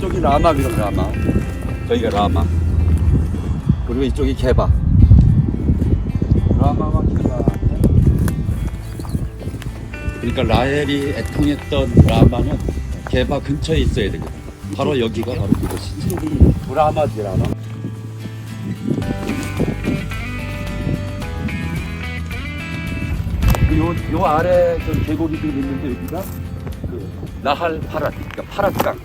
이쪽이 라마거든. 라마. 저기가 라마. 그리고 이쪽이 게바. 라마와 게바. 그러니까 라헬이 애통했던 라마는 게바 근처에 있어야 되거든. 바로 여기가 바로 그곳이지. 라마지 라마. 요 아래 좀 계곡이 있는데 여기가 그 나할 파랏, 그러니까 파랏강.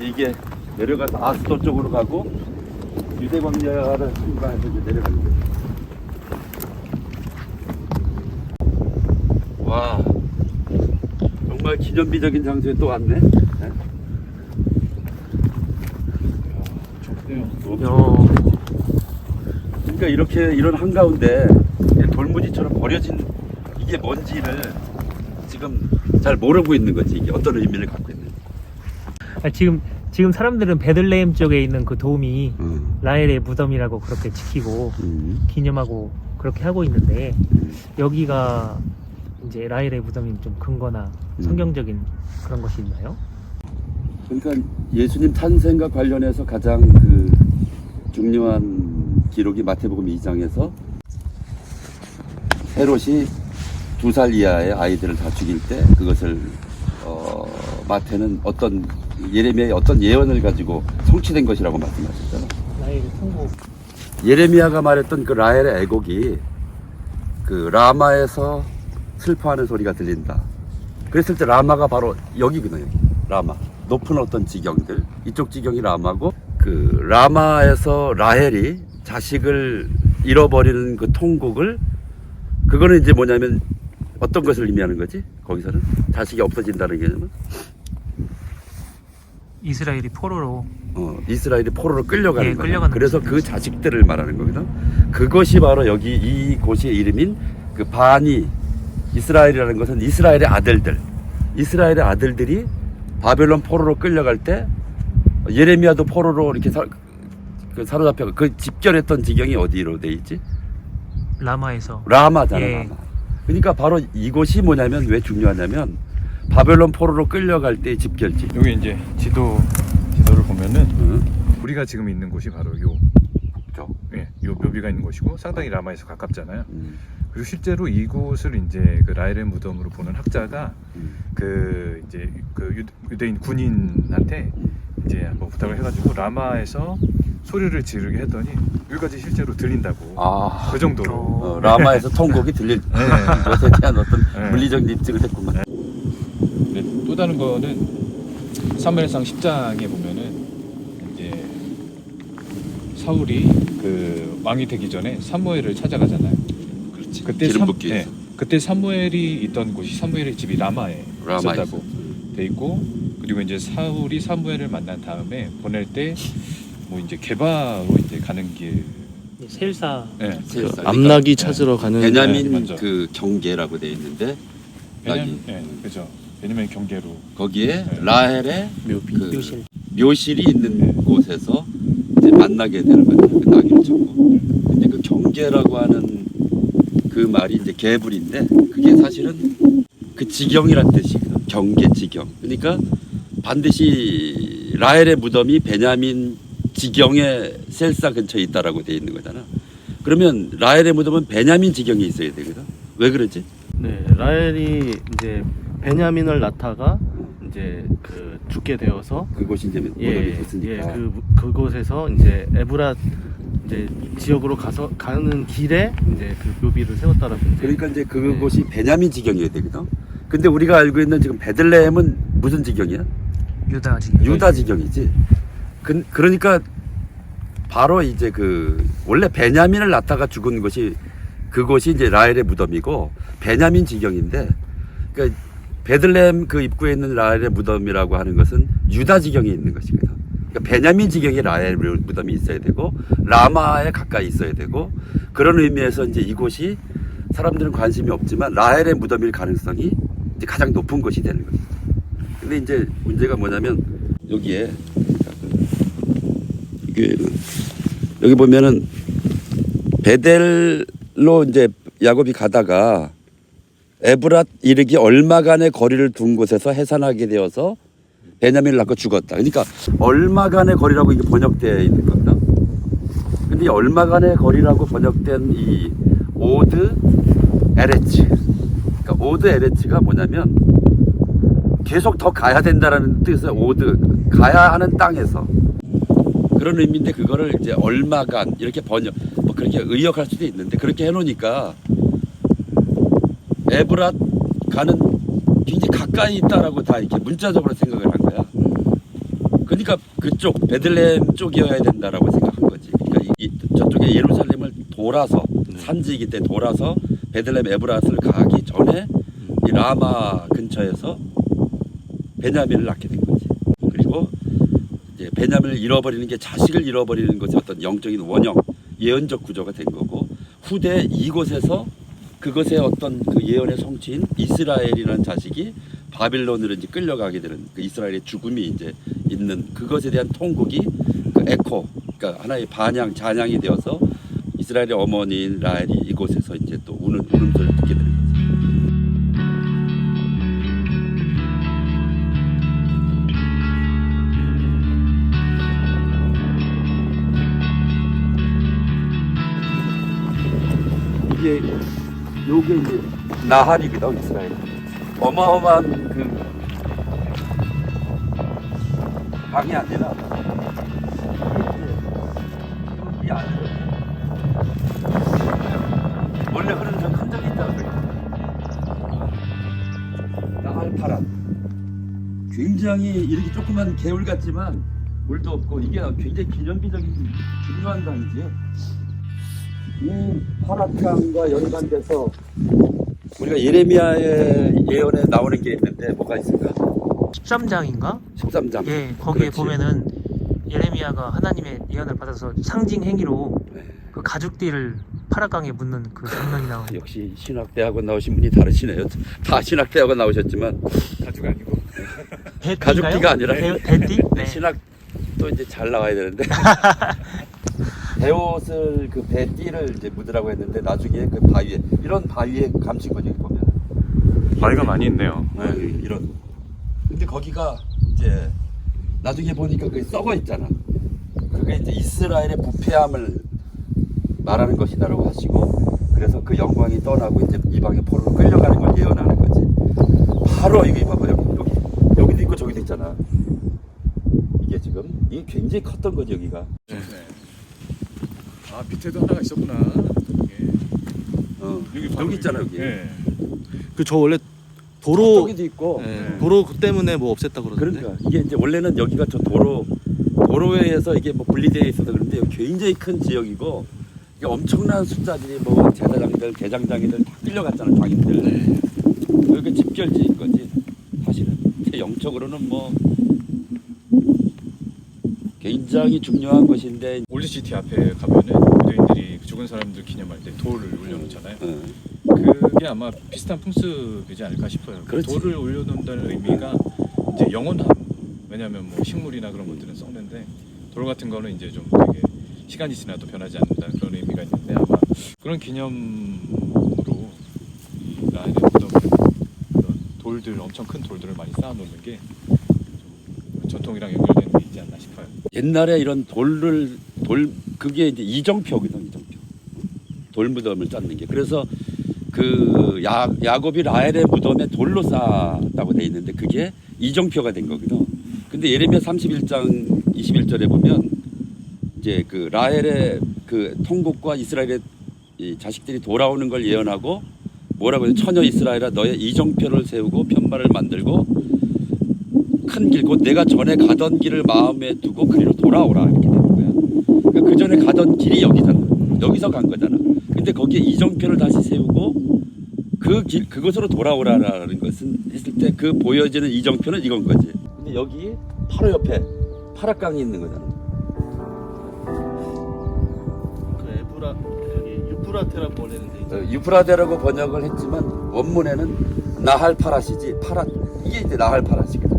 이게 내려가서 아스도 쪽으로 가고 유대광야를 통과해서 이제 내려가는 거예요. 와, 정말 기념비적인 장소에 또 왔네. 네? 좋네요. 그러니까 이렇게 이런 한가운데 돌무지처럼 버려진 이게 뭔지를 지금 잘 모르고 있는 거지. 이게 어떤 의미를 갖고 있는. 지금 사람들은 베들레헴 쪽에 있는 그 돔이 라헬의 무덤이라고 그렇게 지키고 기념하고 그렇게 하고 있는데 여기가 이제 라헬의 무덤이 좀 근거나 성경적인 그런 것이 있나요? 그러니까 예수님 탄생과 관련해서 가장 그 중요한 기록이 마태복음 2장에서 헤롯이 2살 이하의 아이들을 다 죽일 때 그것을 마태는 어떤 예레미야의 어떤 예언을 가지고 성취된 것이라고 말씀하셨잖아. 라헬의 통곡. 예레미야가 말했던 그 라헬의 애곡이 그 라마에서 슬퍼하는 소리가 들린다. 그랬을 때 라마가 바로 여기거든요. 여기. 라마. 높은 어떤 지경들. 이쪽 지경이 라마고 그 라마에서 라헬이 자식을 잃어버리는 그 통곡을 그거는 이제 뭐냐면 어떤 것을 의미하는 거지? 거기서는 자식이 없어진다는 개념은 이스라엘이 포로로 이스라엘이 포로로 끌려가는 거야. 끌려가는 그래서 그 자식들을 말하는 거거든. 그것이 바로 여기 이 곳의 이름인 그 바니 이스라엘이라는 것은 이스라엘의 아들들. 이스라엘의 아들들이 바벨론 포로로 끌려갈 때 예레미야도 포로로 이렇게 사로잡혀 그 집결했던 지경이 어디로 돼 있지? 라마에서. 라마잖아. 예. 라마. 그러니까 바로 이곳이 뭐냐면 왜 중요하냐면 바벨론 포로로 끌려갈 때 집결지. 여기 이제 지도를 보면은 우리가 지금 있는 곳이 바로 요 묘비가 있는 곳이고 상당히 라마에서 가깝잖아요. 그리고 실제로 이곳을 이제 그 라헬의 무덤으로 보는 학자가 그 이제 그 유대인 군인한테 이제 한번 부탁을 해가지고 라마에서 소리를 지르게 했더니 여기까지 실제로 들린다고. 그 정도로 라마에서 통곡이 들릴 것에 대한 어떤 물리적 입증을 했구만. 네, 또 다른 거는 사무엘상 10장에 보면은 이제 사울이 그 왕이 되기 전에 사무엘을 찾아가잖아요. 그렇지. 그때 기름 붓기 위해서. 그때 사무엘이 있던 곳이 사무엘의 집이 라마에 있었다고 돼 있고, 그리고 이제 사울이 사무엘을 만난 다음에 보낼 때 뭐 이제 게바로 이제 가는 길 셀사. 네. 그 암나기 찾으러 가는 베냐민 그 경계라고 돼 있는데 그죠. 베냐민 경계로 거기에 네. 라헬의 묘비. 그 묘실. 묘실이 있는 곳에서 이제 만나게 되는 거죠. 그 나귀를 쳤고. 근데 그 경계라고 하는 그 말이 이제 개불인데 그게 사실은 그 지경이란 뜻이거든. 경계 지경. 그러니까 반드시 라헬의 무덤이 베냐민 지경의 셀사 근처에 있다라고 돼 있는 거잖아. 그러면 라헬의 무덤은 베냐민 지경에 있어야 되거든. 왜 그러지? 네, 라헬이 이제 베냐민을 낳다가 이제 그 죽게 되어서 그곳이 이제 무덤이 됐으니까. 그곳에서 이제 에브랏 이제 지역으로 가는 길에 이제 그 묘비를 세웠다라고. 그러니까 이제 그곳이 베냐민 지경이어야 되거든. 근데 우리가 알고 있는 지금 베들레헴은 무슨 지경이야? 유다 지경. 유다 지경이지. 그러니까 바로 이제 그 원래 베냐민을 낳다가 죽은 것이 그곳이 이제 라헬의 무덤이고 베냐민 지경인데, 그러니까 베들레헴 그 입구에 있는 라헬의 무덤이라고 하는 것은 유다 지경에 있는 것이거든. 그러니까 베냐민 지경에 라헬 무덤이 있어야 되고 라마에 가까이 있어야 되고, 그런 의미에서 이제 이곳이 사람들은 관심이 없지만 라헬의 무덤일 가능성이 이제 가장 높은 곳이 되는 거죠. 근데 이제 문제가 뭐냐면 여기에 여기 보면은 베델로 이제 야곱이 가다가 에브랏 이르기 얼마간의 거리를 둔 곳에서 해산하게 되어서 베냐민을 낳고 죽었다. 그러니까 얼마간의 거리라고 이게 번역되어 있는 겁니다. 근데 이 얼마간의 거리라고 번역된 이 오드 에레츠, 그러니까 오드 에레츠가 뭐냐면 계속 더 가야 된다라는 뜻의 오드, 가야 하는 땅에서, 그런 의미인데 그거를 이제 얼마간 이렇게 번역, 뭐 그렇게 의역할 수도 있는데 그렇게 해놓으니까 에브랏 가는 굉장히 가까이 있다라고 다 이렇게 문자적으로 생각을 한 거야. 그러니까 그쪽 베들레헴 쪽이어야 된다라고 생각한 거지. 그러니까 저쪽에 예루살렘을 돌아서 산지이기 때문에 돌아서 베들레헴 에브랏을 가기 전에 이 라마 근처에서 베냐민을 낳게 된 거지. 그리고 이제 베냐민을 잃어버리는 게 자식을 잃어버리는 것이 어떤 영적인 원형, 예언적 구조가 된 거고, 후대 이곳에서 그것의 어떤 그 예언의 성취인 이스라엘이라는 자식이 바빌론으로 이제 끌려가게 되는 그 이스라엘의 죽음이 이제 있는 그것에 대한 통곡이 그 에코, 그러니까 하나의 반향, 잔향이 되어서 이스라엘의 어머니인 라헬이 이곳에서 이제 또 우는 울음소리를 듣게 되는 거지. 이게 요게 이제 나할이거든, 이스라엘. 어마어마한 그 강이 아니라 이 안에 원래 흐르는 저 큰 적이 있다는 거예요. 나할 파란. 굉장히 이렇게 조그만 개울 같지만 물도 없고 이게 굉장히 기념비적인 중요한 강이지. 이 파라탕과 연관돼서 우리가 예레미야의 예언에 나오는 게 있는데 뭐가 있을까? 13장인가? 13장. 예, 거기에 그렇지. 보면은 예레미야가 하나님의 예언을 받아서 상징 행위로 네. 그 가죽띠를 파라강에 묻는 그 장면이 나오는. 역시 신학대학원 나오신 분이 다르시네요. 다 신학대학원 나오셨지만 가죽 아니고 가죽띠가 아니라 배띠? 네. 신학 또 이제 잘 나와야 되는데 배옷을 그 배띠를 이제 묻으라고 했는데 나중에 그 바위에 이런 바위에 감춘 거지 보면. 바위가 많이 있네요. 네, 이런. 근데 거기가 이제 나중에 보니까 그게 썩어 있잖아. 그게 이제 이스라엘의 부패함을 말하는 것이다라고 하시고, 그래서 그 영광이 떠나고 이제 이방의 포로로 끌려가는 걸 예언하는 거지. 바로 이게 봐봐, 여기도 있고 저기도 있잖아. 이게 지금 이게 굉장히 컸던 거지 여기가. 네. 아 밑에도 하나가 있었구나. 여기 있잖아 여기. 네. 그 저 원래 도로 저기도 있고. 예, 도로 그 때문에 뭐 없앴다 그러던데. 그러니까 이게 이제 원래는 여기가 저 도로에 의해서 이게 뭐 분리되어 있어서 그런데 여기 굉장히 큰 지역이고, 이게 엄청난 숫자들이 뭐 제사장들, 대장장이들 다 끌려갔잖아, 장인들. 여기가 집결지인 거지 사실은. 근데 영적으로는 뭐 굉장히 중요한 것인데. 올드시티 앞에 가면은 유대인들이 죽은 사람들 기념할 때 돌을 올려놓잖아요. 그게 아마 비슷한 풍습이지 않을까 싶어요. 그 그렇지. 돌을 올려놓는다는 의미가 이제 영원함. 왜냐하면 뭐 식물이나 그런 것들은 썩는데 돌 같은 거는 이제 좀 되게 시간이 지나도 변하지 않는다는 그런 의미가 있는데, 아마 그런 기념으로 이 라헬의 무덤 그런 돌들, 엄청 큰 돌들을 많이 쌓아놓는 게 좀 전통이랑 연결되는 게 있지 않나 싶어요. 옛날에 이런 그게 이제 이정표거든, 이정표. 돌무덤을 쌓는 게. 그래서 그 야곱이 라헬의 무덤에 돌로 쌓았다고 돼 있는데 그게 이정표가 된 거거든. 근데 예레미야 31장 21절에 보면 이제 그 라헬의 그 통곡과 이스라엘의 이 자식들이 돌아오는 걸 예언하고 뭐라고 해요? 처녀 이스라엘아 너의 이정표를 세우고 편말을 만들고 큰 길 곧 내가 전에 가던 길을 마음에 두고 그리로 돌아오라, 이렇게 되는 거야. 그러니까 그 전에 가던 길이 여기잖아. 여기서 간 거잖아. 근데 거기에 이정표를 다시 세우고 그곳으로 돌아오라라는 것은 했을 때 그 보여지는 이정표는 이건 거지. 근데 여기 바로 옆에 파라강이 있는 거잖아. 그 에브라 저기 유프라테라고 원래는 돼 있죠. 유프라데라고 번역을 했지만 원문에는 나할 파라시지. 이게 이제 나할 파라시거든.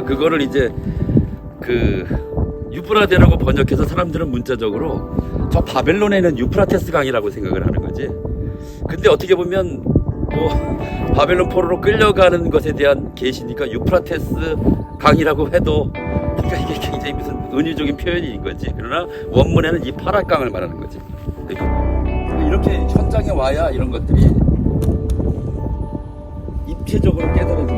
그거를 이제 그 유프라데라고 번역해서 사람들은 문자적으로 저 바벨론에 있는 유프라테스 강이라고 생각을 하는 거지. 근데 어떻게 보면 또 바벨론 포로로 끌려가는 것에 대한 계시니까 유프라테스 강이라고 해도 그러니까 이게 굉장히 무슨 은유적인 표현인 거지. 그러나 원문에는 이 파랏강을 말하는 거지. 이렇게 현장에 와야 이런 것들이 입체적으로 깨달아지는